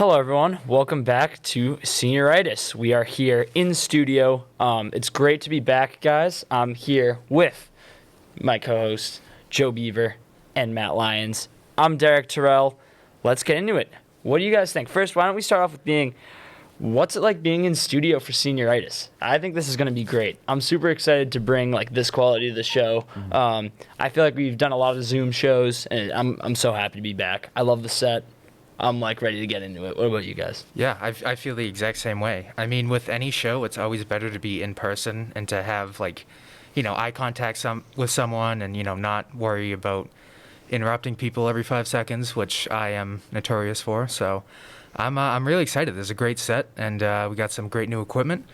Hello, everyone. Welcome back to Senioritis. We are here in studio. It's great to be back, guys. I'm here with my co-hosts, Joe Beaver and Matt Lyons. I'm Derek Tirrell. Let's get into it. What do you guys think? First, why don't we start off with what's it like being in studio for Senioritis? I think this is going to be great. I'm super excited to bring this quality to the show. I feel like we've done a lot of Zoom shows, and I'm so happy to be back. I love the set. I'm ready to get into it. What about you guys? Yeah, I feel the exact same way. I mean, with any show, it's always better to be in person and to have eye contact with someone and not worry about interrupting people every 5 seconds, which I am notorious for. So I'm really excited. There's a great set, and we got some great new equipment,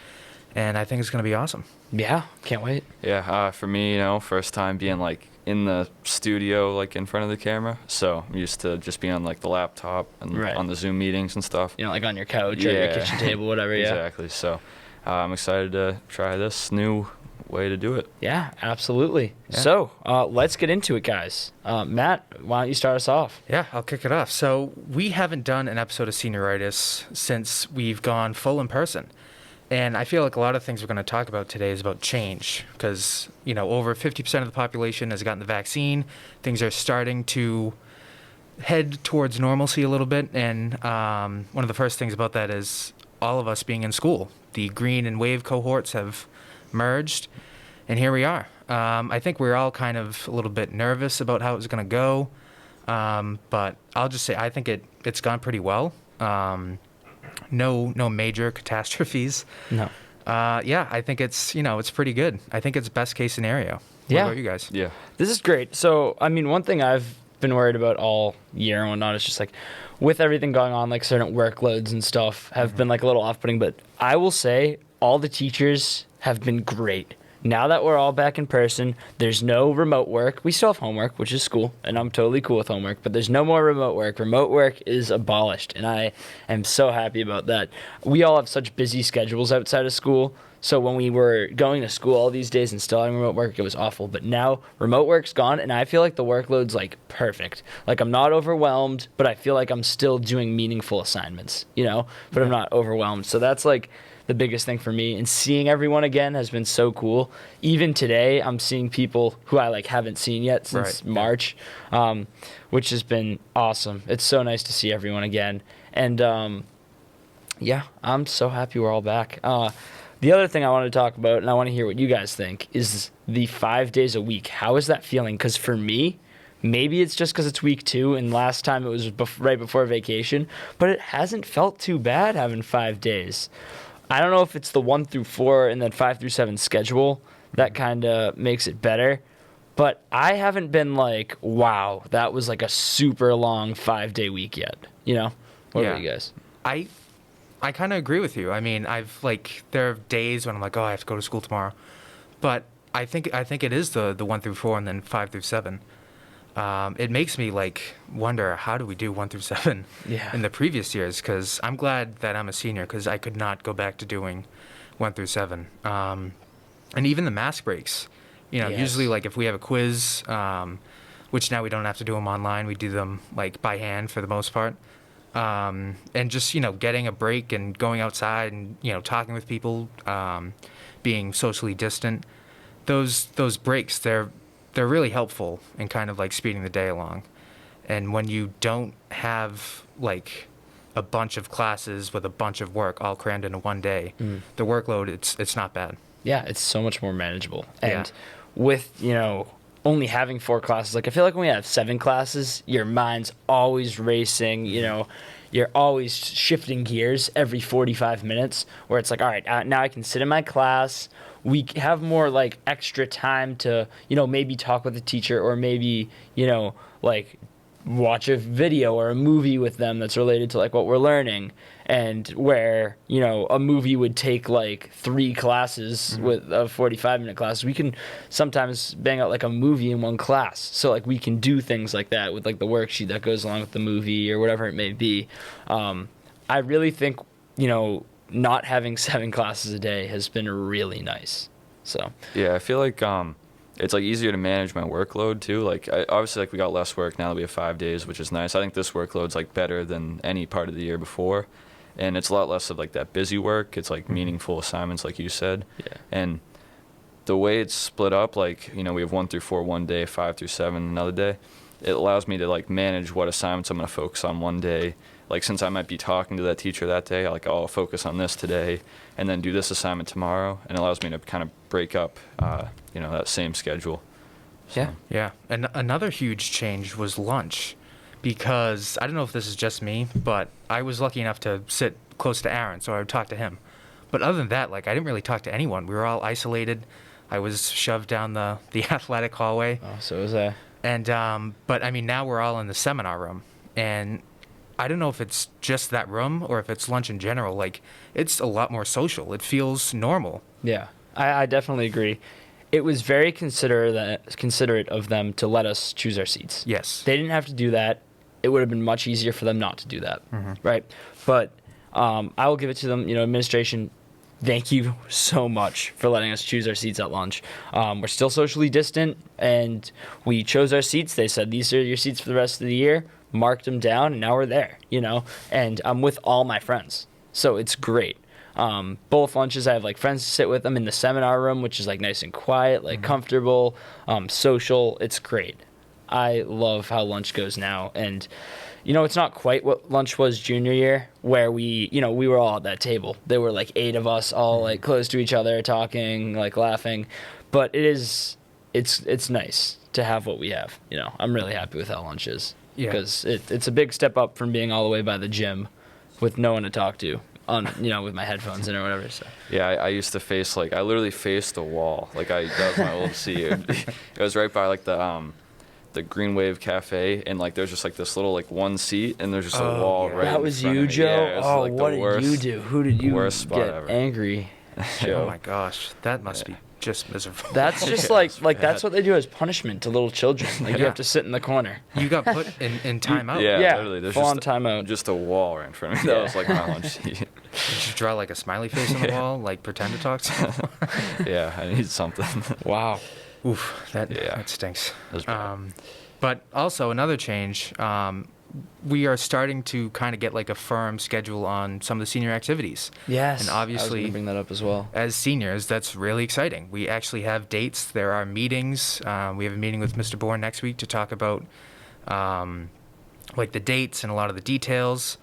and I think it's going to be awesome. Yeah, can't wait. Yeah, for me, first time being in the studio, in front of the camera. So I'm used to just being on the laptop and on the Zoom meetings and stuff. On your couch or your kitchen table, whatever. Exactly. So I'm excited to try this new way to do it. Yeah, absolutely. Yeah. So let's get into it, guys. Matt, why don't you start us off? Yeah, I'll kick it off. So we haven't done an episode of Senioritis since we've gone full in person. And I feel like a lot of things we're going to talk about today is about change because, over 50% of the population has gotten the vaccine. Things are starting to head towards normalcy a little bit. And one of the first things about that is all of us being in school. The green and wave cohorts have merged, and here we are. I think we're all kind of a little bit nervous about how it's going to go. But I'll just say I think it's gone pretty well. No major catastrophes. No. I think it's pretty good. I think it's best case scenario. What about you guys? Yeah. This is great. So, one thing I've been worried about all year and whatnot is just with everything going on, certain workloads and stuff have been a little off-putting, but I will say all the teachers have been great. Now that we're all back in person, there's no remote work. We still have homework, which is cool, and I'm totally cool with homework, but there's no more remote work. Remote work is abolished, and I am so happy about that. We all have such busy schedules outside of school, so when we were going to school all these days and still having remote work, it was awful. But now remote work's gone, and I feel like the workload's perfect. I'm not overwhelmed, but I feel like I'm still doing meaningful assignments, but I'm not overwhelmed. So that's the biggest thing for me, and seeing everyone again has been so cool. Even today, I'm seeing people who I haven't seen yet since March, which has been awesome. It's so nice to see everyone again, and I'm so happy we're all back. The other thing I want to talk about, and I want to hear what you guys think, is the 5 days a week. How is that feeling? Because for me, maybe it's just because it's week 2, and last time it was right before vacation, but it hasn't felt too bad having 5 days. I don't know if it's the 1 through 4 and then 5 through 7 schedule that kind of makes it better, but I haven't been wow, that was a super long 5-day week yet. What about you guys? I kind of agree with you. I mean, there are days when I'm oh, I have to go to school tomorrow, but I think it is the 1 through 4 and then 5 through 7. It makes me wonder, how do we do 1 through 7 in the previous years? Because I'm glad that I'm a senior because I could not go back to doing 1 through 7. And even the mask breaks, usually if we have a quiz, which now we don't have to do them online, we do them by hand for the most part. And just, getting a break and going outside and, talking with people, being socially distant, those breaks, they're really helpful in kind of speeding the day along. And when you don't have a bunch of classes with a bunch of work all crammed into one day, the workload, it's not bad. Yeah, it's so much more manageable. And with, only having 4 classes, I feel like when we have 7 classes, your mind's always racing, you're always shifting gears every 45 minutes where it's all right, now I can sit in my class. We have more extra time to, maybe talk with the teacher or maybe, watch a video or a movie with them that's related to what we're learning, and where a movie would take 3 classes with a 45-minute class. We can sometimes bang out a movie in one class, so we can do things like that with the worksheet that goes along with the movie or whatever it may be. I really think not having 7 classes a day has been really nice. So Yeah, I feel it's like easier to manage my workload too. Like obviously like we got less work now that we have 5 days, which is nice. I think this workload's like better than any part of the year before, and it's a lot less of like that busy work. It's like meaningful assignments, like you said. Yeah. And the way it's split up, like, you know, we have 1 through 4 one day, 5 through 7 another day. It allows me to like manage what assignments I'm going to focus on one day. Like since I might be talking to that teacher that day, like I'll focus on this today and then do this assignment tomorrow, and it allows me to kind of break up, you know, that same schedule. So. Yeah. Yeah. And another huge change was lunch, because I don't know if this is just me, but I was lucky enough to sit close to Aaron, so I would talk to him. But other than that, like I didn't really talk to anyone. We were all isolated. I was shoved down the athletic hallway. Oh, so was I. And but I mean, now we're all in the seminar room, and I don't know if it's just that room or if it's lunch in general. Like, it's a lot more social. It feels normal. Yeah, I definitely agree. It was very considerate of them to let us choose our seats. Yes. They didn't have to do that. It would have been much easier for them not to do that, right? But I will give it to them. You know, administration, thank you so much for letting us choose our seats at lunch. We're still socially distant, and we chose our seats. They said, these are your seats for the rest of the year. Marked them down, and now we're there, you know? And I'm with all my friends, so it's great. Both lunches, I have, like, friends to sit with. I'm in the seminar room, which is, like, nice and quiet, like, comfortable, social. It's great. I love how lunch goes now, and you know, it's not quite what lunch was junior year, where we were all at that table. There were like 8 of us all like close to each other, talking, like laughing. But it's nice to have what we have. You know, I'm really happy with how lunch is, because it's a big step up from being all the way by the gym with no one to talk to, with my headphones in or whatever. So. Yeah, I used to face I literally faced a wall. Like that was my old seat. It was right by like the Green Wave Cafe, and like there's just like this little like one seat, and there's just a wall right. That was in front you, of me. Joe. Yeah, it was, like, what the did worst, you do? Who did you worst spot get ever. angry? Joe. Oh my gosh, that must be just miserable. That's just like that's what they do as punishment to little children. Like you have to sit in the corner. You got put in timeout. Yeah, literally. There's full on just timeout. just a wall right in front of me. That was like my lunch seat. Did you draw like a smiley face on the wall, like pretend to talk to someone? Yeah, I need something. Wow. Oof, that stinks. That was bad. But also another change, we are starting to kind of get like a firm schedule on some of the senior activities. Yes. And I was obviously, gonna bring that up as well. as seniors, that's really exciting. We actually have dates. There are meetings. We have a meeting with Mr. Bourne next week to talk about like the dates and a lot of the details.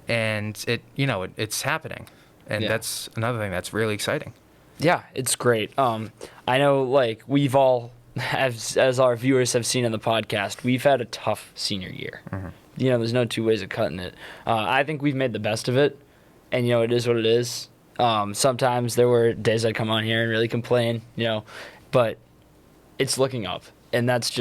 And it's happening. And that's another thing that's really exciting. Yeah, it's great. I know, like, we've all, as our viewers have seen in the podcast, we've had a tough senior year. You know, there's no two ways of cutting it. I think we've made the best of it, and, you know, it is what it is. Sometimes there were days I'd come on here and really complain, you know, but it's looking up. And that's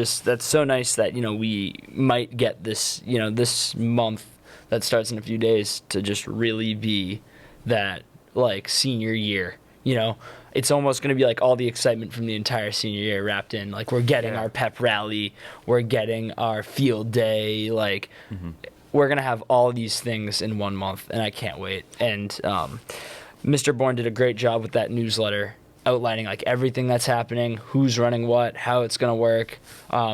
so nice that, you know, we might get this, you know, this month that starts in a few days to just really be that, like, senior year. You know, it's almost going to be like all the excitement from the entire senior year wrapped in. Like, we're getting our pep rally, we're getting our field day, like, we're going to have all these things in 1 month, and I can't wait. And Mr. Bourne did a great job with that newsletter, outlining, like, everything that's happening, who's running what, how it's going to work.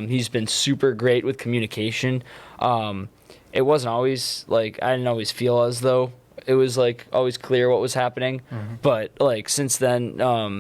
He's been super great with communication. It wasn't always, like, I didn't always feel as though it was, like, always clear what was happening. But, like, since then,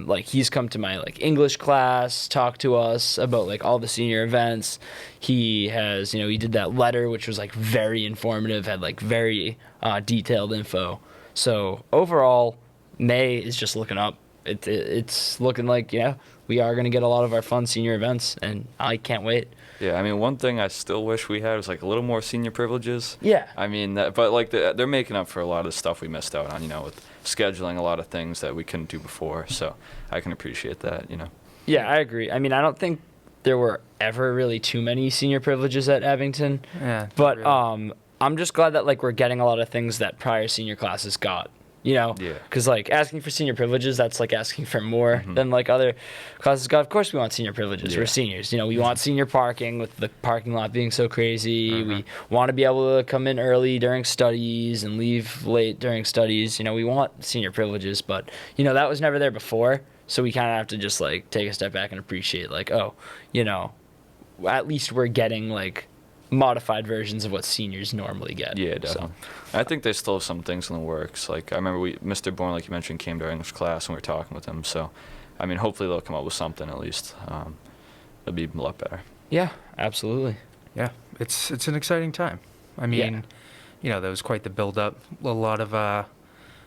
like, he's come to my, like, English class, talked to us about, like, all the senior events. He has, you know, he did that letter, which was, like, very informative, had, like, very detailed info. So, overall, May is just looking up. It's looking like, yeah, we are going to get a lot of our fun senior events, and I can't wait. Yeah, I mean, one thing I still wish we had was, like, a little more senior privileges. Yeah. I mean, but, like, they're making up for a lot of the stuff we missed out on, you know, with scheduling a lot of things that we couldn't do before. So I can appreciate that, you know. Yeah, I agree. I mean, I don't think there were ever really too many senior privileges at Abington. Yeah. But really. I'm just glad that, like, we're getting a lot of things that prior senior classes got. You know, Yeah. Because, like, asking for senior privileges, that's like asking for more than, like, other classes got. Of course we want senior privileges. Yeah. We're seniors. You know, we want senior parking with the parking lot being so crazy. We want to be able to come in early during studies and leave late during studies. You know, we want senior privileges, but, you know, that was never there before. So we kind of have to just like take a step back and appreciate like, oh, you know, at least we're getting like modified versions of what seniors normally get. Yeah, definitely. So, I think they still have some things in the works. Like I remember Mr. Bourne, like you mentioned, came to our English class and we were talking with him. So, I mean, hopefully they'll come up with something at least. It'll be a lot better. yeah, absolutely. Yeah, it's an exciting time. I mean, you know, there was quite the build-up. A lot of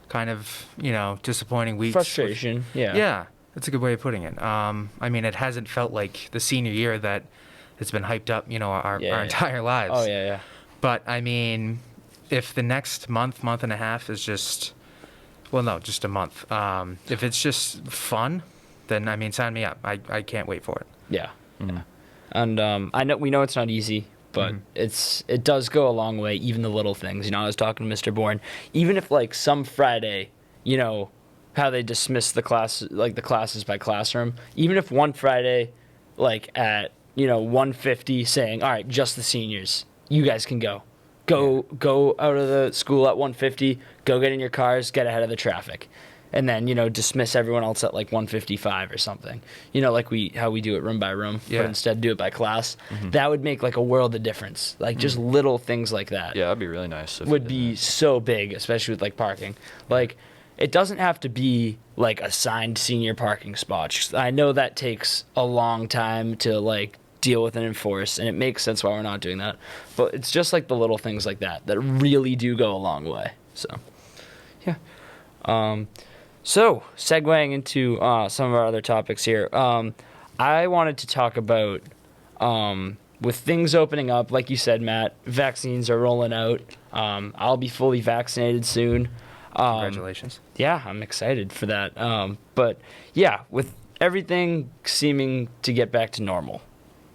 kind of, you know, disappointing weeks. Frustration. Yeah. Yeah, that's a good way of putting it. I mean, it hasn't felt like the senior year that it's been hyped up, you know, our entire lives. Oh yeah, yeah. But I mean, if the next month and a half is just, well, no, just a month. If it's just fun, then I mean, sign me up. I can't wait for it. Yeah. Mm-hmm. And we know it's not easy, but it does go a long way. Even the little things. You know, I was talking to Mr. Bourne. Even if like some Friday, you know, how they dismiss the class, like the classes by classroom. Even if one Friday, like at 1:50, saying, all right, just the seniors, you guys can go out of the school at 1:50, go get in your cars, get ahead of the traffic. And then, you know, dismiss everyone else at like 1:55 or something. You know, like how we do it room by room, Yeah. but instead do it by class. That would make like a world of difference. Like just little things like that Yeah, that'd be really nice. If would be so big, especially with like parking. Like it doesn't have to be like assigned senior parking spots. I know that takes a long time to like deal with and enforce, and it makes sense why we're not doing that. But it's just like the little things like that that really do go a long way. So, yeah. So, segueing into some of our other topics here, I wanted to talk about, with things opening up, like you said, Matt, vaccines are rolling out. I'll be fully vaccinated soon. Congratulations. Yeah, I'm excited for that. But, yeah, with everything seeming to get back to normal,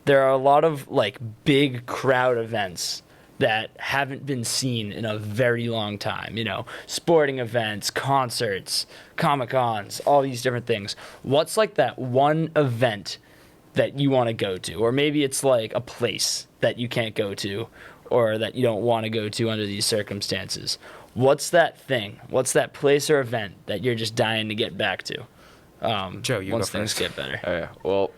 there are a lot of, like, big crowd events that haven't been seen in a very long time. You know, sporting events, concerts, Comic-Cons, all these different things. What's like that one event that you want to go to? Or maybe it's like a place that you can't go to or that you don't want to go to under these circumstances. What's that thing? What's that place or event that you're just dying to get back to? Joe, you once go things first. get better. Yeah. Well,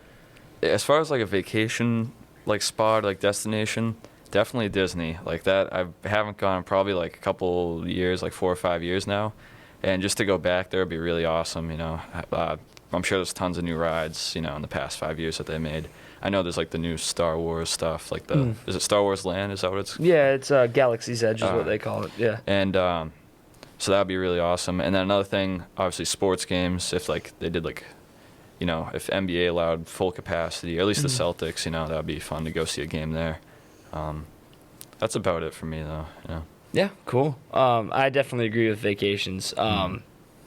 as far as like a vacation, like spot, like destination, definitely Disney. Like that, I haven't gone in probably like a couple years, like 4 or 5 years now. And just to go back there would be really awesome, you know. I'm sure there's tons of new rides, you know, in the past 5 years that they made. I know there's like the new Star Wars stuff, like is it Star Wars Land? Is that what it's? Yeah, it's Galaxy's Edge is what they call it. Yeah. And so that would be really awesome. And then another thing, obviously sports games. If like they did like, you know, if NBA allowed full capacity, or at least the Celtics, you know, that would be fun to go see a game there. That's about it for me, though. You know. Yeah, cool. I definitely agree with vacations.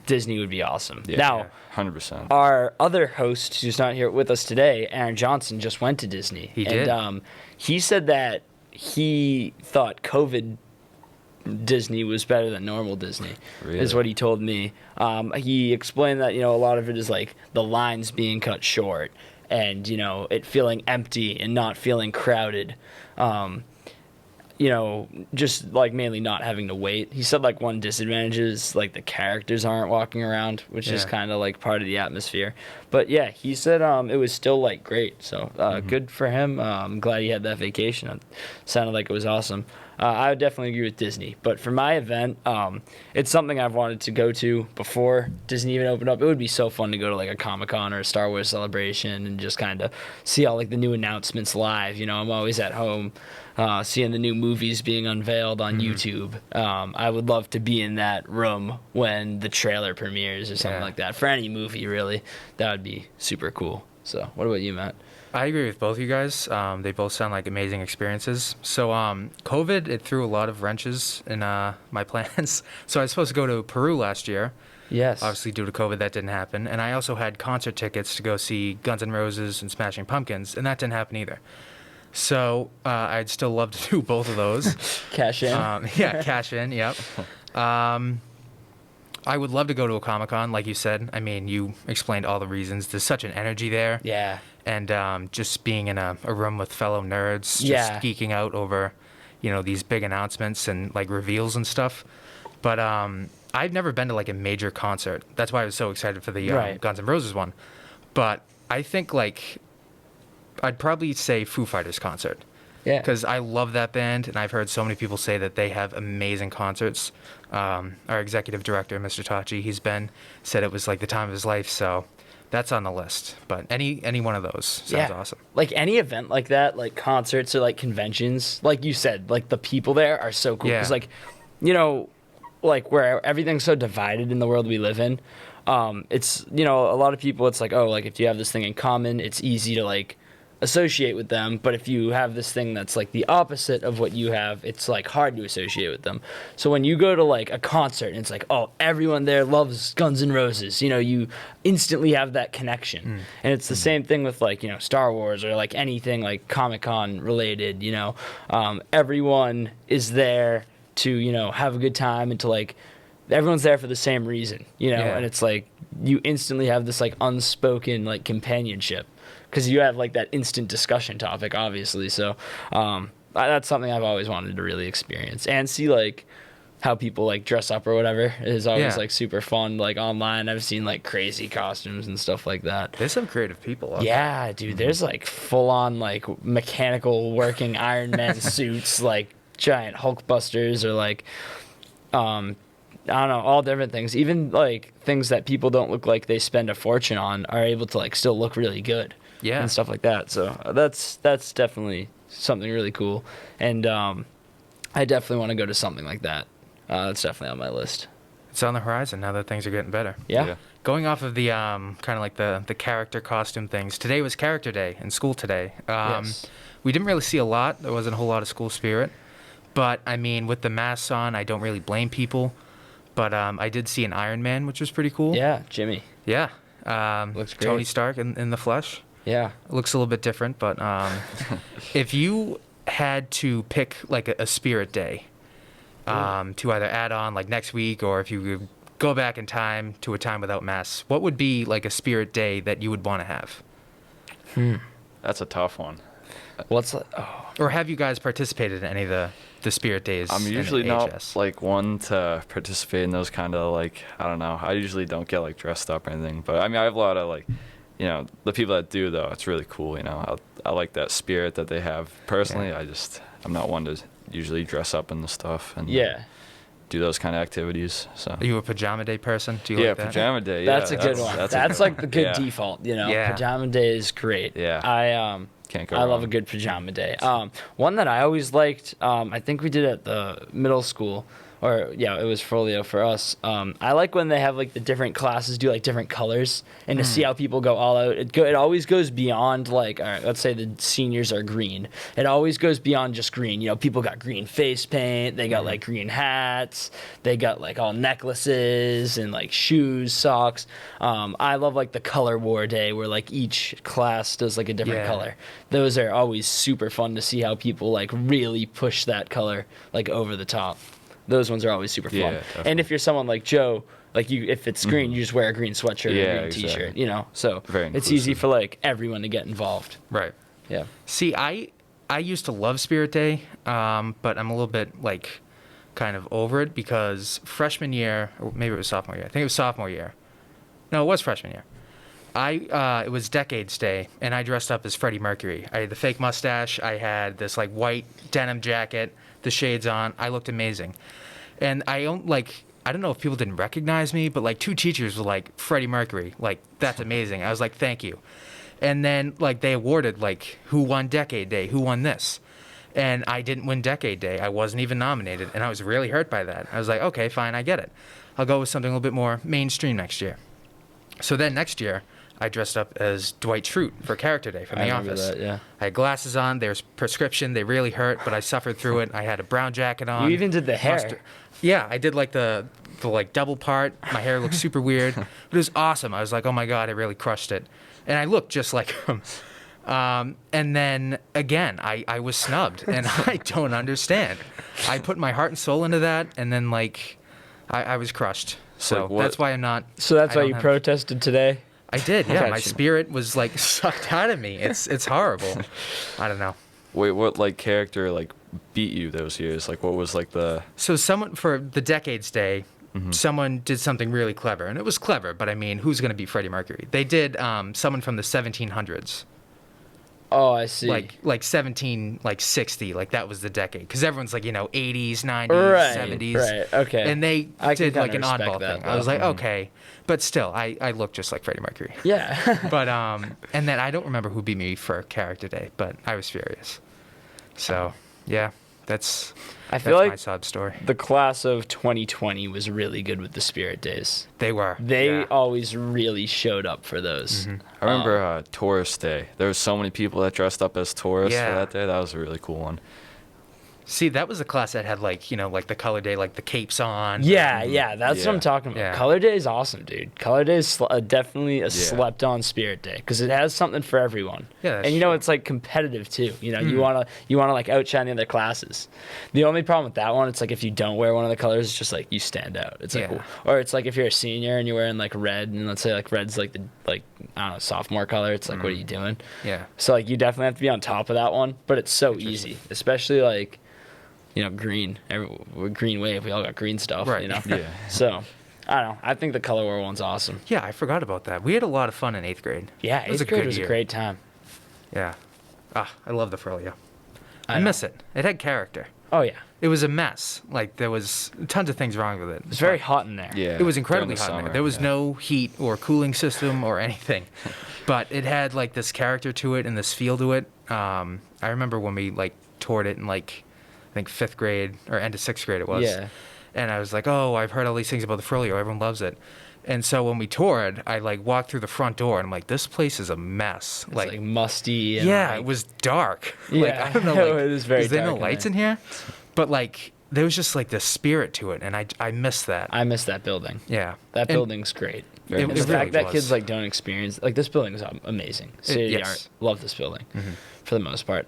Disney would be awesome. Yeah, now, 100%. our other host, who's not here with us today, Aaron Johnson, just went to Disney. He did. And he said that he thought COVID Disney was better than normal Disney, Really? is what he told me. He explained that, you know, a lot of it is like the lines being cut short and, you know, it feeling empty and not feeling crowded. You know, just like mainly not having to wait. He said like one disadvantage is like the characters aren't walking around, which is Yeah. kind of like part of the atmosphere. But yeah, he said it was still like great. So good for him. I'm glad he had that vacation. It sounded like it was awesome. I would definitely agree with Disney. But for my event, it's something I've wanted to go to before Disney even opened up. It would be so fun to go to like a Comic-Con or a Star Wars celebration and just kind of see all like the new announcements live. You know, I'm always at home seeing the new movies being unveiled on YouTube. I would love to be in that room when the trailer premieres or something Yeah. like that. For any movie, really. That would be super cool. So what about you, Matt? I agree with both you guys. They both sound like amazing experiences. So COVID, it threw a lot of wrenches in my plans. So I was supposed to go to Peru last year. Yes. Obviously, due to COVID, that didn't happen. And I also had concert tickets to go see Guns N' Roses and Smashing Pumpkins, and that didn't happen either. So I'd still love to do both of those. Cash in. Yeah, cash in, yep. I would love to go to a Comic-Con, like you said. I mean, you explained all the reasons. There's such an energy there. Yeah. And just being in a room with fellow nerds, just Yeah. geeking out over, you know, these big announcements and, like, reveals and stuff. But I've never been to like a major concert. That's why I was so excited for the Right. Guns N' Roses one. But I think like I'd probably say Foo Fighters concert. Yeah. Because I love that band, and I've heard so many people say that they have amazing concerts. Our executive director, Mr. Tachi, said it was like the time of his life, so that's on the list. But any one of those sounds awesome. Like any event like that, like concerts or like conventions, like you said, like the people there are so cool. Yeah. Because like, you know, like where everything's so divided in the world we live in, it's, you know, a lot of people, it's like, oh, like if you have this thing in common, it's easy to like associate with them. But if you have this thing that's like the opposite of what you have, it's like hard to associate with them. So when you go to like a concert and it's like, oh, everyone there loves Guns N' Roses, you know, you instantly have that connection. And it's the same thing with like, you know, Star Wars or like anything like Comic-Con related, you know. Everyone is there to, you know, have a good time and to like, everyone's there for the same reason, you know. Yeah. And it's like you instantly have this like unspoken like companionship, because you have like that instant discussion topic, obviously. So that's something I've always wanted to really experience and see, like how people like dress up or whatever. It is always like super fun. Like online, I've seen like crazy costumes and stuff like that. There's some creative people out there. Yeah, dude. There's like full on like mechanical working Iron Man suits, like giant Hulkbusters, or like I don't know, all different things. Even like things that people don't look like they spend a fortune on are able to like still look really good. Yeah. And stuff like that. So that's definitely something really cool. And I definitely want to go to something like that. That's definitely on my list. It's on the horizon now that things are getting better. Yeah. Going off of the kind of like the character costume things, today was character day in school today. Yes. We didn't really see a lot. There wasn't a whole lot of school spirit. But, I mean, with the masks on, I don't really blame people. But I did see an Iron Man, which was pretty cool. Yeah, Jimmy. Yeah. Looks great. Tony Stark in the flesh. Yeah. Looks a little bit different, but if you had to pick like a spirit day to either add on like next week, or if you could go back in time to a time without masks, what would be like a spirit day that you would want to have? That's a tough one. What's like? Oh. Or have you guys participated in any of the spirit days? I'm in usually not HS? like one to participate in those kind of like, I don't know. I usually don't get like dressed up or anything, but I mean I have a lot of like, you know, the people that do though, it's really cool. You know, I like that spirit that they have. Personally, Yeah. I'm not one to usually dress up in the stuff and Yeah. do those kind of activities. So Are you a pajama day person? Do you yeah, like that? pajama day. Yeah, That's a good one. That's, a good like one. the good Yeah. default, you know. Yeah. Pajama day is great. Yeah. Can't go I love wrong. a good pajama day. One that I always liked, I think we did at the middle school, or yeah, it was Folio for us. I like when they have like the different classes do like different colors, and to see how people go all out. It always goes beyond like, all right, let's say the seniors are green. It always goes beyond just green. You know, people got green face paint. They got like green hats. They got like all necklaces and like shoes, socks. I love like the color war day where like each class does like a different Yeah. color. Those are always super fun to see how people like really push that color like over the top. Those ones are always super fun. Yeah, definitely. And if you're someone like Joe, like you, if it's green, you just wear a green sweatshirt or Yeah, a green exactly. t-shirt, you know? So Very it's easy inclusive. for like everyone to get involved. Right. Yeah. See, I used to love Spirit Day, but I'm a little bit like kind of over it because freshman year, or maybe it was sophomore year. I think it was sophomore year. No, it was freshman year. It was Decades Day, and I dressed up as Freddie Mercury. I had the fake mustache. I had this like white denim jacket, the shades on. I looked amazing, and I don't know if people didn't recognize me, but like 2 teachers were like, Freddie Mercury, like that's amazing. I was like, thank you. And then like they awarded like who won Decade Day, who won this. And I didn't win Decade Day. I wasn't even nominated, and I was really hurt by that. I was like, okay, fine, I get it. I'll go with something a little bit more mainstream next year. So then next year, I dressed up as Dwight Schrute for Character Day from I The remember Office. that, yeah. I had glasses on. There's prescription. They really hurt, but I suffered through it. I had a brown jacket on. You even did the hair. Yeah, I did like the like double part. My hair looked super weird, but it was awesome. I was like, oh my god, I really crushed it, and I looked just like him. And then again, I was snubbed, and I don't understand. I put my heart and soul into that, and then like I was crushed. So Like what- that's why I'm not. So that's I why don't you have- protested today? I did, yeah. My Gotcha. spirit was like sucked out of me. It's horrible. I don't know. Wait, what like character like beat you those years? Like, what was like the? So someone for the Decades Day, someone did something really clever, and it was clever. But I mean, who's going to beat Freddie Mercury? They did someone from the 1700s, Oh, I see. like 1760, like that was the decade, because everyone's like 80s, 90s, right, 70s, right, okay. and they I can did like an kinda respect oddball that, thing. I was though. like, okay, but still, I look just like Freddie Mercury. Yeah. But and then I don't remember who beat me for Character Day, but I was furious. So yeah, that's I feel my like sob story. the class of 2020 was really good with the Spirit Days. They were. They yeah. always really showed up for those. I remember Tourist Day. There was so many people that dressed up as tourists Yeah. for that day. That was a really cool one. See, that was a class that had like like the color day, like the capes on. Yeah, yeah, that's what I'm Yeah. talking about. Yeah. Color Day is awesome, dude. Color Day is definitely a slept-on Spirit Day because it has something for everyone. Yeah, that's and you know true. it's like competitive too. You wanna like outshine the other classes. The only problem with that one, it's like if you don't wear one of the colors, it's just like you stand out. It's like, Yeah. or it's like if you're a senior and you're wearing like red, and let's say like red's like the I don't know, sophomore color. It's like what are you doing? Yeah. So like you definitely have to be on top of that one, but it's so easy, especially like. Green. We're green wave. We all got green stuff. Right. Yeah. So, I don't know. I think the color war one's awesome. Yeah, I forgot about that. We had a lot of fun in 8th grade. Yeah, It was a 8th grade good was year. a great time. Yeah. I love the Froyo. I know. miss it. It had character. Oh yeah, It was a mess. Like there was tons of things wrong with it. it was very hot in there. Yeah. It was incredibly during the hot in there. summer, There was yeah. no heat or cooling system or anything, but it had like this character to it and this feel to it. I remember when we like toured it in like I think 5th grade or end of 6th grade it was. Yeah. And I was like, oh, I've heard all these things about the Froyo. Everyone loves it. And so when we toured, I like walked through the front door and I'm like, this place is a mess. It's like musty. And yeah, like, it was dark. Like, Yeah, I don't know. Like, it was very is there no dark in lights there. in here? But like, there was just like this spirit to it, and I miss that. I miss that building. Yeah, That And building's great. Very And nice. the really fact that was. kids like don't experience like this building is amazing. City yes. Art, love this building for the most part.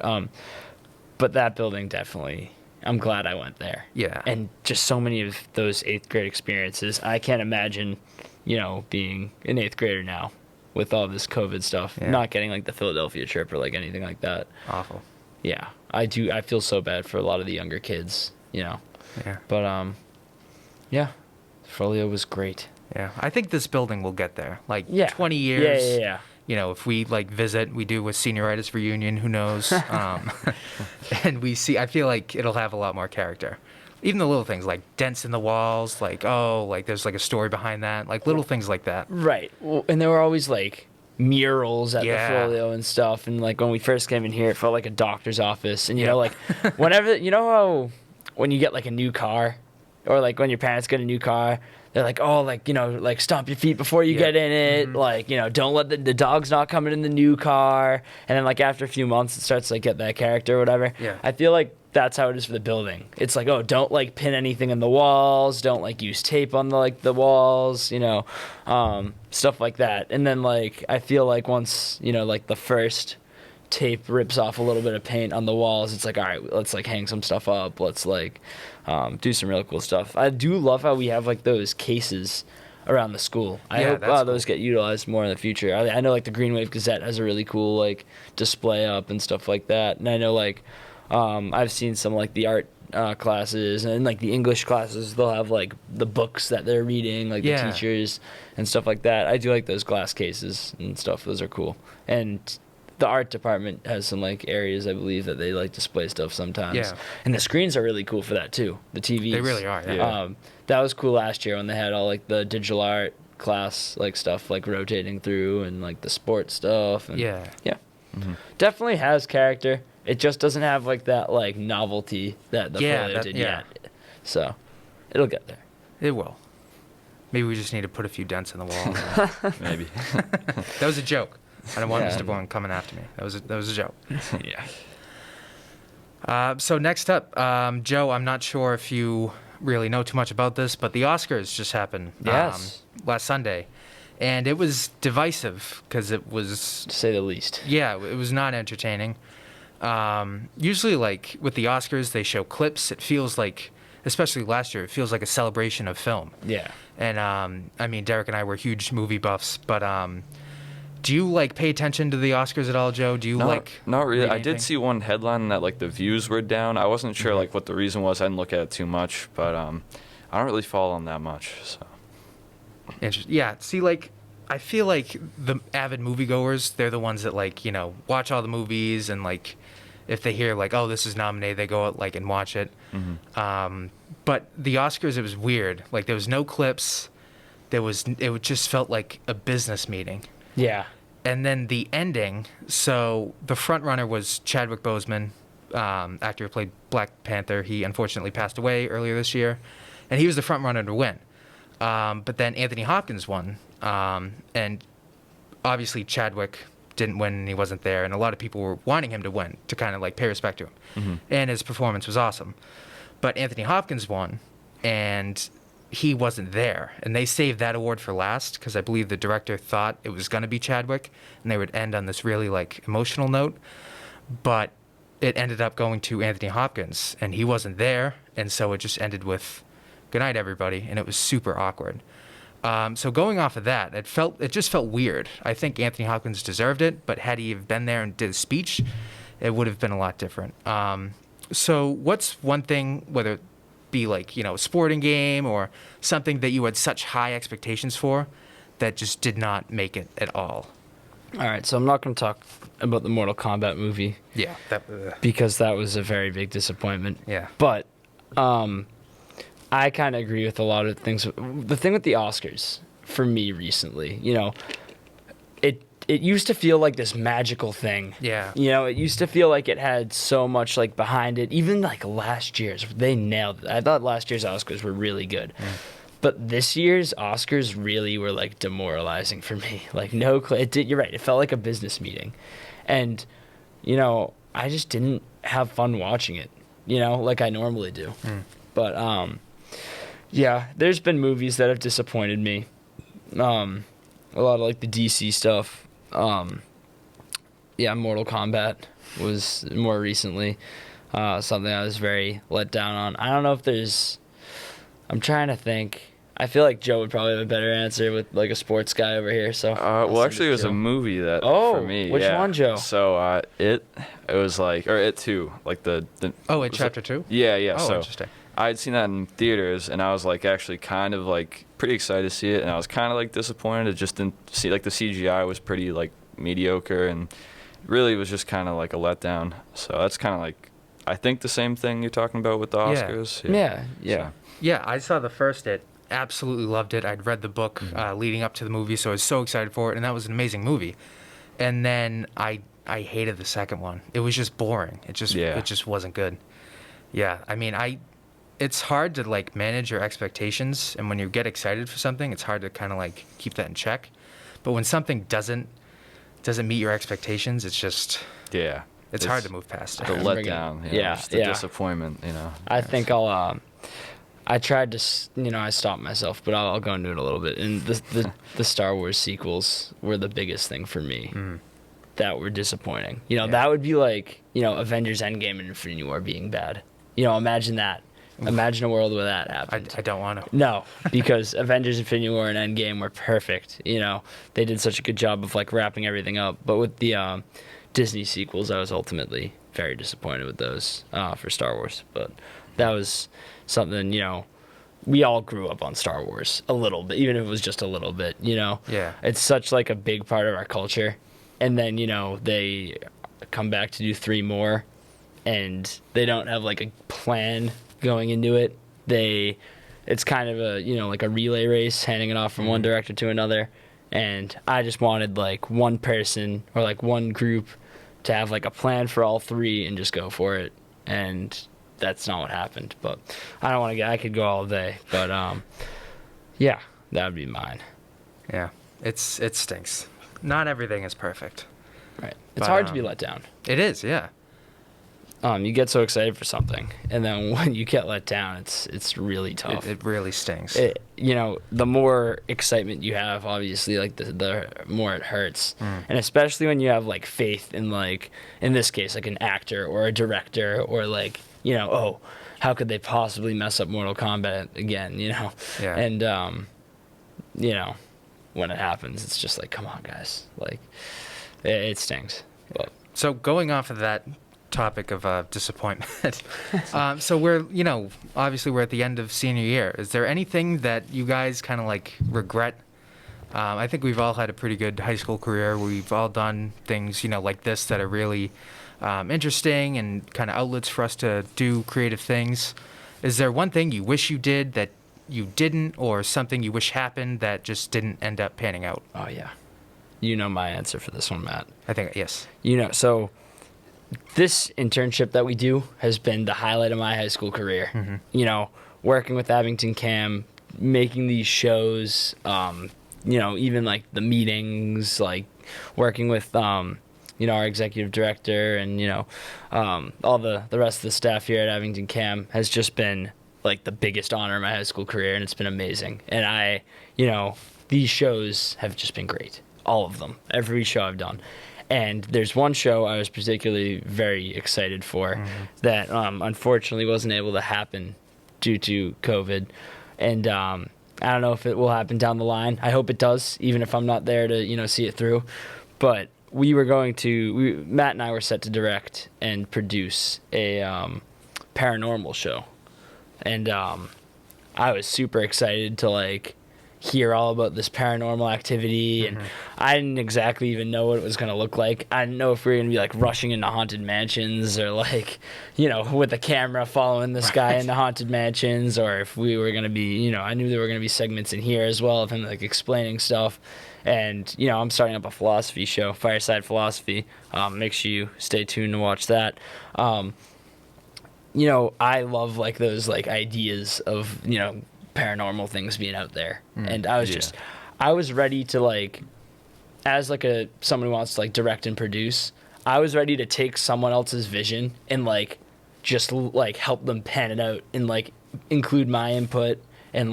But that building definitely. I'm glad I went there. Yeah. And just so many of those 8th grade experiences. I can't imagine, being an 8th grader now with all this COVID stuff, Yeah. not getting like the Philadelphia trip or like anything like that. Awful. Yeah, I do. I feel so bad for a lot of the younger kids, Yeah. But yeah, Folio was great. Yeah. I think this building will get there. Like Yeah. 20 years. Yeah. If we like visit, we do with Senioritis reunion, who knows? And we see, I feel like it'll have a lot more character. Even the little things like dents in the walls, like, there's like a story behind that, like little things like that. Right. Well, and there were always like murals at Yeah. the Folio and stuff. And like when we first came in here, it felt like a doctor's office. And like whenever, how when you get like a new car or like when your parents get a new car, they're like, oh, like, like stomp your feet before you Yeah. get in it. Like, don't let the dog's not coming in the new car. And then like after a few months, it starts to like get that character or whatever. Yeah. I feel like that's how it is for the building. It's like, oh, don't like pin anything in the walls. Don't like use tape on the walls, stuff like that. And then like, I feel like once, like the first tape rips off a little bit of paint on the walls, it's like, all right, let's like hang some stuff up. Let's like do some real cool stuff. I do love how we have like those cases around the school. I Yeah, hope that's those get utilized more in the future. I know like the Green Wave Gazette has a really cool like display up and stuff like that. And I know like I've seen some like the art classes and like the English classes, they'll have like the books that they're reading, like Yeah. the teachers and stuff like that. I do like those glass cases and stuff. Those are cool. And the art department has some like areas I believe that they like display stuff sometimes. Yeah. And the screens are really cool for that too. The TVs. They really are. Yeah. Yeah. That was cool last year when they had all like the digital art class like stuff like rotating through and like the sports stuff. And Yeah. Yeah. Definitely has character. It just doesn't have like that like novelty that the Folio did yet. So it'll get there. It will. Maybe we just need to put a few dents in the wall. Maybe. That was a joke. I don't want Yeah. Mr. Bourne coming after me. That was a joke. Yeah. So next up, Joe, I'm not sure if you really know too much about this, but the Oscars just happened Yes. last Sunday. And it was divisive because it was, To say the least. yeah, it was not entertaining. Usually, like, with the Oscars, they show clips. It feels like, especially last year, it feels like a celebration of film. Yeah. And, I mean, Derek and I were huge movie buffs, but Do you like pay attention to the Oscars at all, Joe? Do you Not really. read I did anything? see one headline that like the views were down. I wasn't sure like what the reason was. I didn't look at it too much, but I don't really follow them that much. So Interesting. Yeah. See, like, I feel like the avid moviegoers, they're the ones that like, watch all the movies, and like, if they hear like, oh, this is nominated, they go out like and watch it. But the Oscars, it was weird. Like, there was no clips. It just felt like a business meeting. Yeah. And then the ending. So the front runner was Chadwick Boseman, actor who played Black Panther. He unfortunately passed away earlier this year, and he was the front runner to win. But then Anthony Hopkins won, and obviously Chadwick didn't win, and he wasn't there, and a lot of people were wanting him to win to kind of like pay respect to him, and his performance was awesome. But Anthony Hopkins won, and he wasn't there, and they saved that award for last because I believe the director thought it was going to be Chadwick, and they would end on this really like emotional note, but it ended up going to Anthony Hopkins, and he wasn't there, and so it just ended with "Good night, everybody," and it was super awkward. So going off of that, it just felt weird. I think Anthony Hopkins deserved it, but had he been there and did a speech, it would have been a lot different. So what's one thing, whether it be like, a sporting game or something that you had such high expectations for that just did not make it at all? All right, so I'm not going to talk about the Mortal Kombat movie. Yeah. Because that was a very big disappointment. Yeah. But I kind of agree with a lot of things. The thing with the Oscars, for me recently, it used to feel like this magical thing. Yeah. It used to feel like it had so much like behind it. Even like last year's, they nailed it. I thought last year's Oscars were really good. But this year's Oscars really were like demoralizing for me. Like you're right. It felt like a business meeting. And, I just didn't have fun watching it, like I normally do. But, yeah, there's been movies that have disappointed me. A lot of like the DC stuff. Mortal Kombat was more recently something I was very let down on. I don't know if I'm trying to think. I feel like Joe would probably have a better answer with like a sports guy over here. So well, actually, it was a movie that for me. Which one, Joe? So it was like, or It 2, like the Chapter 2? Yeah. Oh, So interesting. I had seen that in theaters, and I was like actually kind of like pretty excited to see it, and I was kind of like disappointed. It just didn't see, like, the CGI was pretty like mediocre, and really was just kind of like a letdown. So that's kind of like, I think the same thing you're talking about with the Oscars. Yeah. So, Yeah, I saw the first It. Absolutely loved it. I'd read the book leading up to the movie, so I was so excited for it, and that was an amazing movie. And then I hated the second one. It was just boring. It just wasn't good. Yeah, I mean, it's hard to like manage your expectations, and when you get excited for something, it's hard to kind of like keep that in check. But when something doesn't meet your expectations, it's just it's hard to move past it. the letdown, just the disappointment, I think I tried to, I stopped myself, but I'll go into it a little bit. And the Star Wars sequels were the biggest thing for me that were disappointing. That would be like, Avengers Endgame and Infinity War being bad. Imagine that. Imagine a world where that happened. I don't want to. No, because Avengers Infinity War and Endgame were perfect. They did such a good job of like wrapping everything up. But with the Disney sequels, I was ultimately very disappointed with those for Star Wars. But that was something, we all grew up on Star Wars a little bit, even if it was just a little bit, Yeah. It's such like a big part of our culture. And then, they come back to do 3 more, and they don't have like a plan going into it. It's kind of a, like a relay race, handing it off from one director to another. And I just wanted like one person or like one group to have like a plan for all 3 and just go for it. And that's not what happened. But I don't want to I could go all day. But yeah, that would be mine. Yeah, it stinks. Not everything is perfect. Right. It's hard to be let down. It is, yeah. You get so excited for something, and then when you get let down, it's really tough. It really stings. The more excitement you have, obviously, like the more it hurts, and especially when you have like faith in, like, in this case, like an actor or a director, or like, how could they possibly mess up Mortal Kombat again? Yeah. And when it happens, it's just like, come on, guys. Like, it stings. But So going off of that topic of disappointment, so we're, obviously we're at the end of senior year. Is there anything that you guys kind of like regret? I think we've all had a pretty good high school career. We've all done things, like this that are really interesting and kind of outlets for us to do creative things. Is there one thing you wish you did that you didn't, or something you wish happened that just didn't end up panning out? oh yeah, you know my answer for this one, Matt. I think, yes. So this internship that we do has been the highlight of my high school career. Mm-hmm. Working with Abington Cam, making these shows, even like the meetings, like working with, our executive director and, all the rest of the staff here at Abington Cam has just been like the biggest honor of my high school career, and it's been amazing. And these shows have just been great. All of them, every show I've done. And there's one show I was particularly very excited for that unfortunately wasn't able to happen due to COVID. And I don't know if it will happen down the line. I hope it does, even if I'm not there to, see it through. But Matt and I were set to direct and produce a paranormal show. And I was super excited to, hear all about this paranormal activity, and I didn't exactly even know what it was going to look like. I didn't know if we were going to be rushing into haunted mansions or with a camera following this guy into haunted mansions, or if we were going to be, I knew there were going to be segments in here as well of him explaining stuff. And I'm starting up a philosophy show, Fireside Philosophy. Make sure you stay tuned to watch that. I love those ideas of paranormal things being out there, and I was I was ready to as someone who wants to direct and produce, I was ready to take someone else's vision and just help them pan it out and include my input and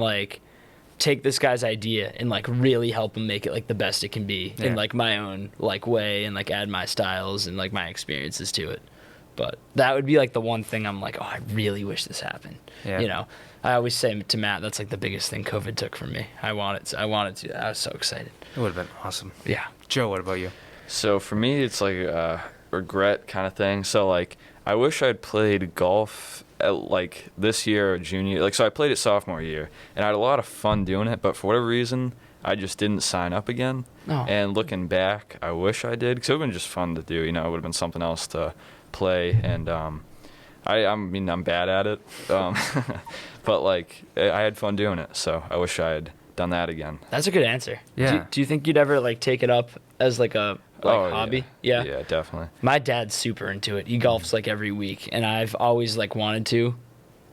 take this guy's idea and really help him make it the best it can be in my own way, and add my styles and my experiences to it. But that would be the one thing I'm I really wish this happened. I always say to Matt, that's the biggest thing COVID took from me. I wanted to. I was so excited. It would have been awesome. Yeah. Joe, what about you? So for me, it's a regret kind of thing. So I wish I'd played golf at this year or junior. So I played it sophomore year, and I had a lot of fun doing it. But for whatever reason, I just didn't sign up again. Oh. And looking back, I wish I did, because it would have been just fun to do. It would have been something else to play, and I'm bad at it, but I had fun doing it, so I wish I had done that again. That's a good answer. Yeah. Do you think you'd ever take it up as a hobby? Yeah, definitely. My dad's super into it. He golfs every week, and I've always wanted to,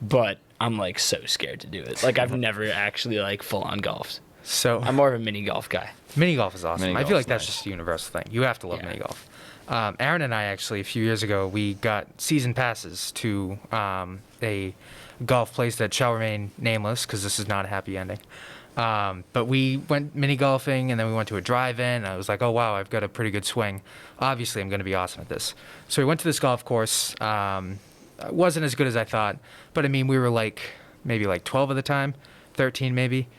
but I'm so scared to do it. I've never actually full on golfed. So I'm more of a mini golf guy. Mini golf is awesome. Mini I feel golf's that's nice. just a universal thing. You have to love Yeah. mini golf. Aaron and I actually, a few years ago, we got season passes to a golf place that shall remain nameless because this is not a happy ending. But we went mini golfing, and then we went to a drive-in. I was like, oh, wow, I've got a pretty good swing. Obviously, I'm going to be awesome at this. So we went to this golf course. It wasn't as good as I thought, but we were maybe 12 at the time, 13 maybe.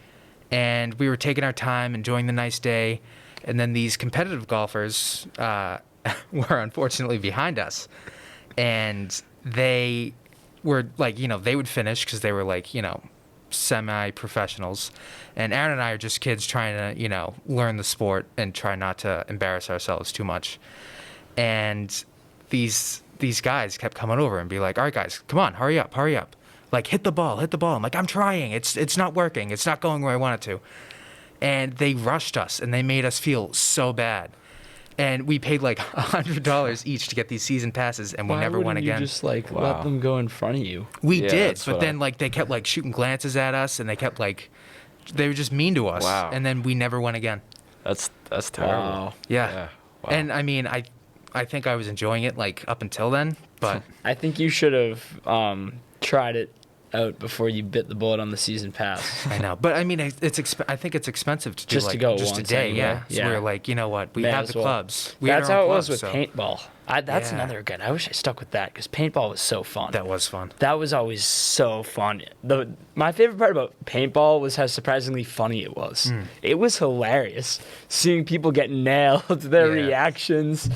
And we were taking our time, enjoying the nice day. And then these competitive golfers were unfortunately behind us. And they were they would finish because they were semi-professionals. And Aaron and I are just kids trying to, learn the sport and try not to embarrass ourselves too much. And these guys kept coming over and be like, all right, guys, come on, hurry up. Hit the ball. I'm I'm trying. It's not working. It's not going where I want it to. And they rushed us, and they made us feel so bad. And we paid $100 each to get these season passes, and we never went again. You just let them go in front of you? We Yeah, did, that's but what then they kept shooting glances at us, and they kept they were just mean to us. Wow. And then we never went again. That's terrible. Wow. Yeah. Wow. And I think I was enjoying it up until then, but I think you should have tried it out before you bit the bullet on the season pass. I know, but I mean, I think it's expensive to do Just to like go just a once day. anyway. Yeah, so Yeah. we're like, you know what, we May have as the well. clubs. We That's had our how own it was clubs, with so paintball. That's Yeah. another good. I wish I stuck with that because paintball was so fun. That was fun. That was always so fun. My favorite part about paintball was how surprisingly funny it was. It was hilarious seeing people get nailed, their Yeah. reactions,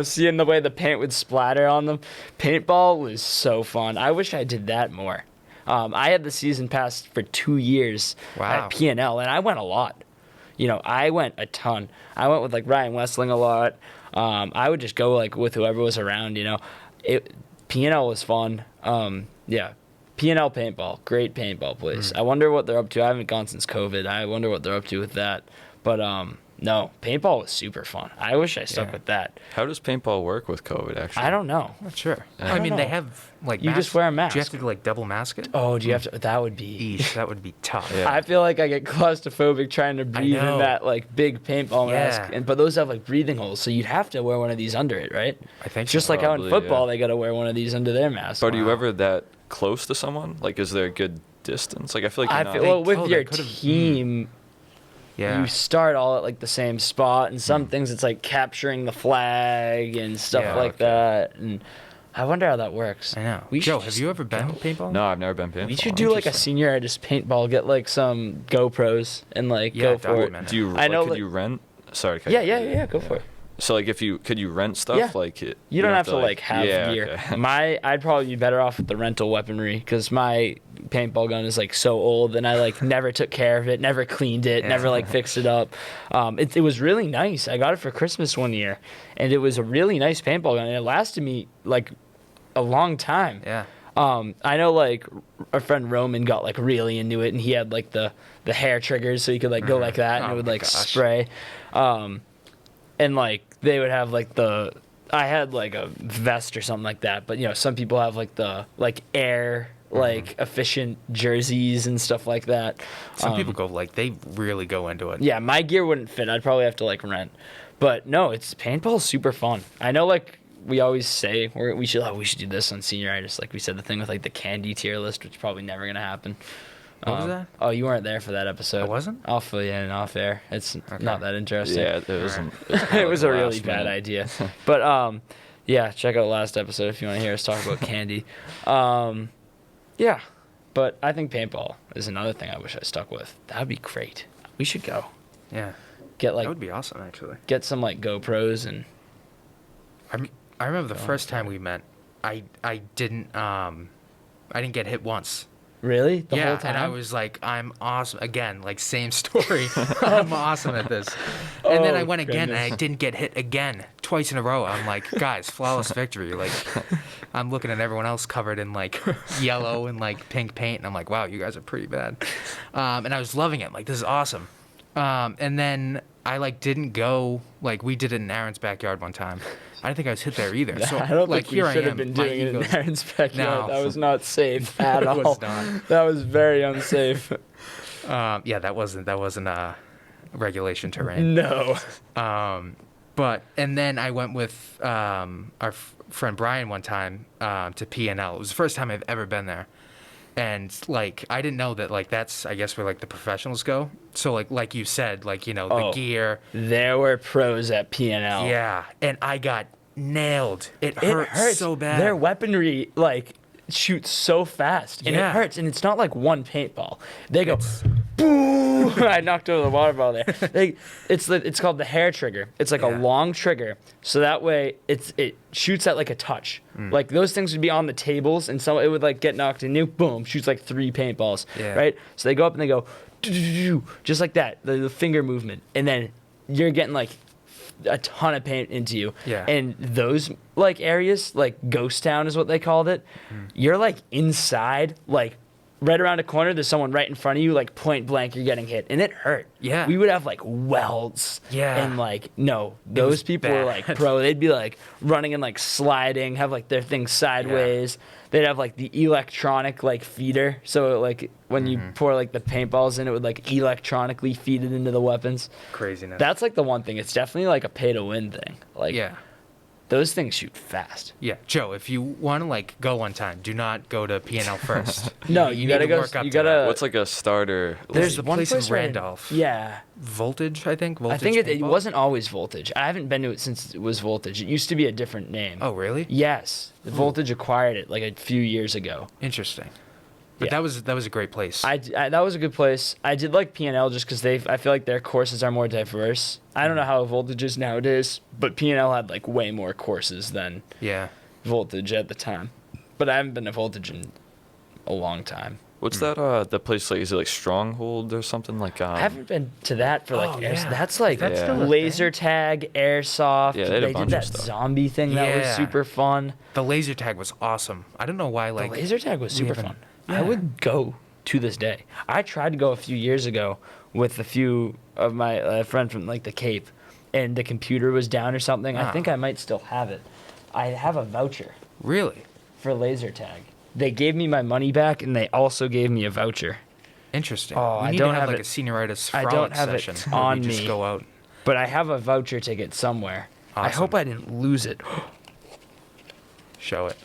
seeing the way the paint would splatter on them. Paintball was so fun. I wish I did that more. I had the season pass for 2 years Wow. at P&L, and I went a lot. I went a ton. I went with like Ryan Westling a lot. I would just go like with whoever was around. P&L was fun. P&L paintball, great paintball place. I wonder what they're up to. I haven't gone since COVID. I wonder what they're up to with that. But no, paintball was super fun. I wish I stuck Yeah. with that. How does paintball work with COVID, actually? I don't know. Not sure. I I don't mean, know. they have like You just masks. wear a Do mask. you have to like double mask it? Oh, do you have to? That would be. Eesh, that would be tough. Yeah. I feel like I get claustrophobic trying to breathe in know. that like big paintball mask, Yeah. but those have like breathing holes, so you'd have to wear one of these under it, right? I think Just so. like how in Probably, football yeah. they got to wear one of these under their mask. But are you Wow. ever that close to someone? Like, is there a good distance? Like, I feel like I you're feel not. well with they your could've- team. Yeah. You start all at like the same spot, and some things it's like capturing the flag and stuff Yeah, like okay. that. And I wonder how that works. I know. We Joe, should have just you ever been go. paintball? No, I've never been paintball. We should do like a Interesting. senioritis paintball. Get like some GoPros and like Yeah, go for it. document Do you? I know, Could like- you rent? Sorry. to cut Yeah, you. yeah. Go for it. So like, could you rent stuff? Yeah. Like You don't have to like have yeah, gear. okay. I'd probably be better off with the rental weaponry because my paintball gun is like so old and I like never took care of it, never cleaned it, Yeah. never like fixed it up. It was really nice. I got it for Christmas one year, and it was a really nice paintball gun, and it lasted me like a long time. Yeah. I know like our friend Roman got like really into it, and he had like the hair triggers, so you could like go like that, and Oh it would my like gosh. spray. And like they would have like I had like a vest or something like that, but some people have like the like air like efficient jerseys and stuff like that. Some people go like they really go into it. Yeah, my gear wouldn't fit. I'd probably have to like rent. But no, paintball's super fun. I know like we always say we should do this on Senioritis. Like we said, the thing with like the candy tier list, which is probably never gonna happen. What was that? Oh, you weren't there for that episode. I wasn't? I'll fill you in off air. It's not that interesting. Yeah, it wasn't. It was a really bad idea. But yeah, check out last episode if you want to hear us talk about candy. Yeah, but I think paintball is another thing I wish I stuck with. That would be great. We should go. Yeah. Get That like would be awesome, actually. get some like GoPros and I remember the first time we met, I didn't get hit once. really the yeah, whole time. and I was like, I'm awesome. Again, like same story. I'm awesome at this. And then I Oh, went again, and I goodness. didn't get hit again, twice in a row. I'm like, guys, flawless victory. Like, I'm looking at everyone else covered in like yellow and like pink paint, and I'm like, wow, you guys are pretty bad. And I was loving it. Like, this is awesome. And then I like didn't go. Like, we did it in Aaron's backyard one time. I didn't think I was hit there either. So I don't like think we here I should am. have been my doing it in ego's- Aaron's backyard. No. That was not safe at It all. was not. That was very unsafe. Yeah, that wasn't regulation terrain. No. But and then I went with our friend Brian one time to P&L. It was the first time I've ever been there, and like I didn't know that like that's I guess where like the professionals go. So like you said, like the Oh. gear. There were pros at P&L. Yeah, and I got nailed. It It hurt hurts so bad. Their weaponry shoots so fast, and Yeah. it hurts. And it's not like one paintball. They go, boom! I knocked over the water bottle there. It's called the hair trigger. It's like a Yeah. long trigger, so that way it shoots at like a touch. Like those things would be on the tables, and so it would like get knocked and boom, shoots like 3 paintballs. Yeah. Right. So they go up and they go, just like that, the finger movement, and then you're getting like a ton of paint into you. Yeah. And those like areas, like Ghost Town is what they called it. You're like inside, like right around a corner, there's someone right in front of you, like point blank, you're getting hit. And it hurt. Yeah. We would have like welds. Yeah. And like, no, was those people were bad. like pro. They'd be like running and like sliding, have like their thing sideways. They'd have like the electronic like feeder. So like when you pour like the paintballs in, it would like electronically feed it into the weapons. Craziness. That's like the one thing. It's definitely like a pay to win thing. Like yeah. Those things shoot fast. Yeah, Joe, if you want to like go one time, do not go to P&L first. No, you need gotta to go. work up You to that. gotta. What's like a starter? There's There's the one place in place where I- Randolph. Yeah, Voltage, I think. Voltage I think it Paintball? wasn't always Voltage. I haven't been to it since it was Voltage. It used to be a different name. Oh, really? Yes, the Voltage acquired it like a few years ago. Interesting. But Yeah. that was a great place. I that was a good place. I did like P&L just because I feel like their courses are more diverse. I don't know how Voltage is nowadays, but P&L had like way more courses than yeah. Voltage at the time. But I haven't been to Voltage in a long time. What's that? The place like is it like Stronghold or something like? I haven't been to that for like Oh, years. yeah. That's like That's still a laser tag, airsoft. Yeah, they had a bunch did of that stuff. zombie thing that was Yeah. super fun. The laser tag was awesome. I don't know why, like. The laser tag was we super haven't- fun. I Yeah. would go to this day. I tried to go a few years ago with a few of my friend from like the Cape, and the computer was down or something. I Ah. think I might still have it. I have a voucher Really? for laser tag. They gave me my money back, and they also gave me a voucher. Interesting. Oh, we I need don't to have have like it- a senioritis I frolic don't have it session where on we just me. go out. But I have a voucher ticket somewhere. I Awesome. hope I didn't lose it. Show it.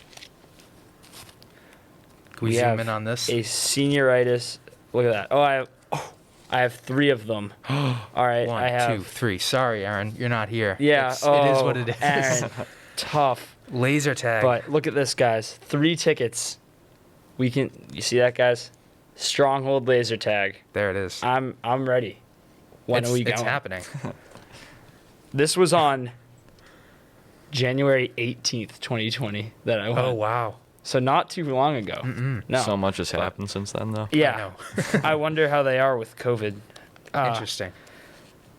Can we We zoom have in on this? A senioritis. Look at that. I have 3 of them. All right, One, I have. 2, 3. Sorry, Aaron, you're not here. Yeah, it is what it is. Aaron, tough. Laser tag. But look at this, guys. 3 tickets. You see that, guys? Stronghold laser tag. there it is. I'm ready. When are we going? It's happening. This was on January 18th, 2020 that I went. Oh wow. So not too long ago. No. So much has happened since then, though. Yeah. I wonder how they are with COVID. Interesting.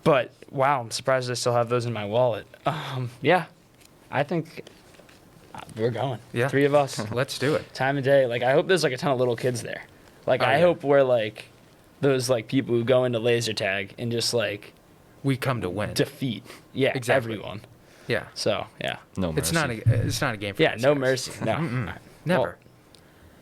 But wow, I'm surprised I still have those in my wallet. Yeah, I think we're going. Yeah. 3 of us. Let's do it. Time of day. Like I hope there's like a ton of little kids there. Like Oh, I yeah. hope we're like those like people who go into laser tag and just like We come to win. defeat. Yeah, Exactly. everyone. Yeah. So yeah. No mercy. It's not a game for Yeah, us, no guys. mercy. No. Never. Well,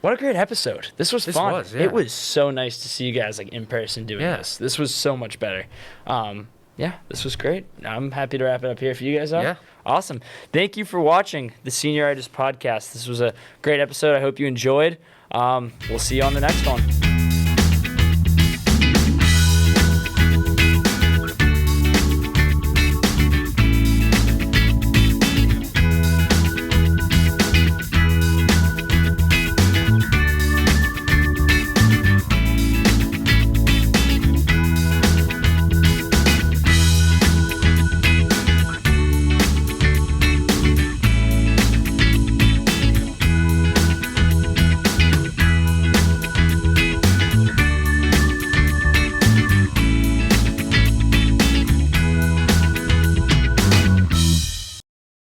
what a great episode. This was This fun. was, yeah. It was so nice to see you guys like in person doing Yeah. this. This was so much better. Yeah, this was great. I'm happy to wrap it up here for you guys. Are. Yeah. Awesome. Thank you for watching the Senioritis podcast. This was a great episode. I hope you enjoyed. We'll see you on the next one.